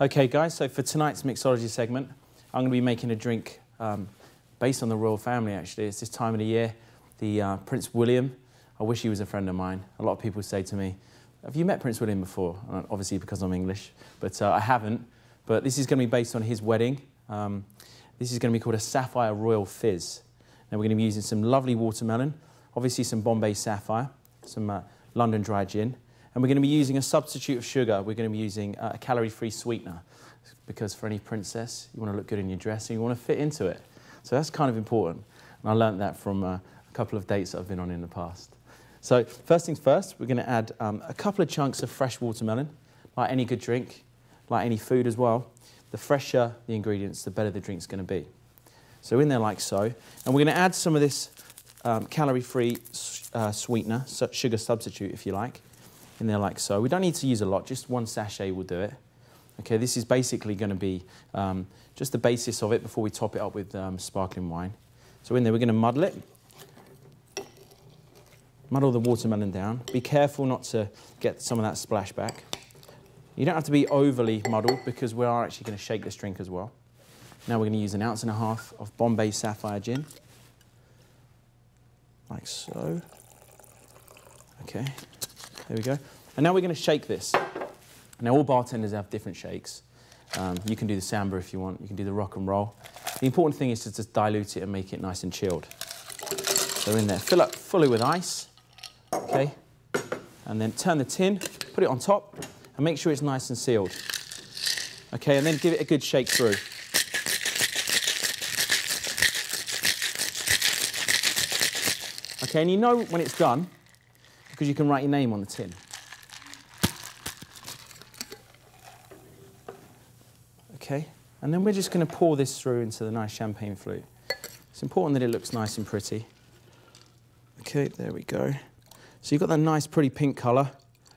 Okay guys, so for tonight's mixology segment, I'm going to be making a drink based on the royal family actually. It's this time of the year, the Prince William. I wish he was a friend of mine. A lot of people say to me, have you met Prince William before? Obviously because I'm English, but I haven't. But this is going to be based on his wedding. This is going to be called a Sapphire Royal Fizz. Now we're going to be using some lovely watermelon, obviously some Bombay Sapphire, some London Dry Gin, and we're going to be using a substitute of sugar. We're going to be using a calorie-free sweetener, because for any princess, you want to look good in your dress and you want to fit into it. So that's kind of important. And I learned that from a couple of dates that I've been on in the past. So first things first, we're going to add a couple of chunks of fresh watermelon, like any good drink, like any food as well. The fresher the ingredients, the better the drink's going to be. So in there like so. And we're going to add some of this calorie-free sweetener, sugar substitute if you like, in there like so. We don't need to use a lot, just one sachet will do it. Okay, this is basically going to be just the basis of it before we top it up with sparkling wine. So in there we're going to muddle it. Muddle the watermelon down. Be careful not to get some of that splashback. You don't have to be overly muddled because we are actually going to shake this drink as well. Now we're going to use 1.5 ounces of Bombay Sapphire Gin. Like so. Okay, there we go. And now we're going to shake this. Now all bartenders have different shakes. You can do the samba if you want, you can do the rock and roll. The important thing is to just dilute it and make it nice and chilled. So in there, fill up fully with ice, okay? And then turn the tin, put it on top, and make sure it's nice and sealed. Okay, and then give it a good shake through. Okay, and you know when it's done, because you can write your name on the tin. Okay, and then we're just going to pour this through into the nice champagne flute. It's important that it looks nice and pretty. Okay, there we go. So you've got that nice pretty pink colour.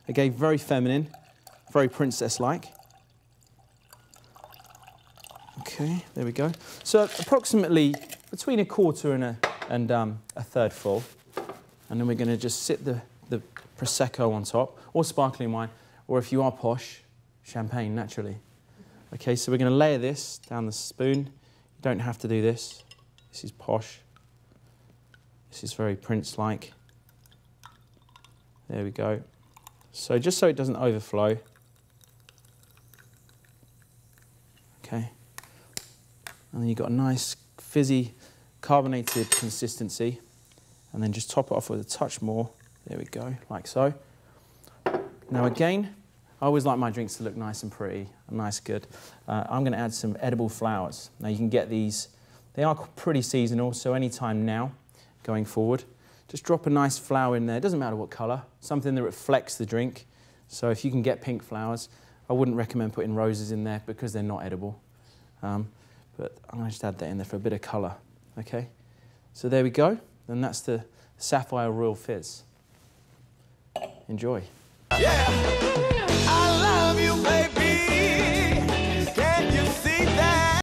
Again, very feminine, very princess-like. Okay, there we go. So approximately between 1/4 and a third full. And then we're going to just sit the Prosecco on top, or sparkling wine, or if you are posh, champagne, naturally. Okay, so we're going to layer this down the spoon. You don't have to do this. This is posh. This is very prince-like. There we go. So just so it doesn't overflow. Okay. And then you've got a nice fizzy carbonated consistency. And then just top it off with a touch more. There we go, like so. Now again, I always like my drinks to look nice and pretty, and nice good. I'm going to add some edible flowers. Now you can get these, they are pretty seasonal, so anytime now, going forward, just drop a nice flower in there. It doesn't matter what colour, something that reflects the drink. So if you can get pink flowers, I wouldn't recommend putting roses in there because they're not edible. But I'm going to just add that in there for a bit of colour, okay? So there we go, and that's the Sapphire Royal Fizz. Enjoy. Yeah, I love you, baby.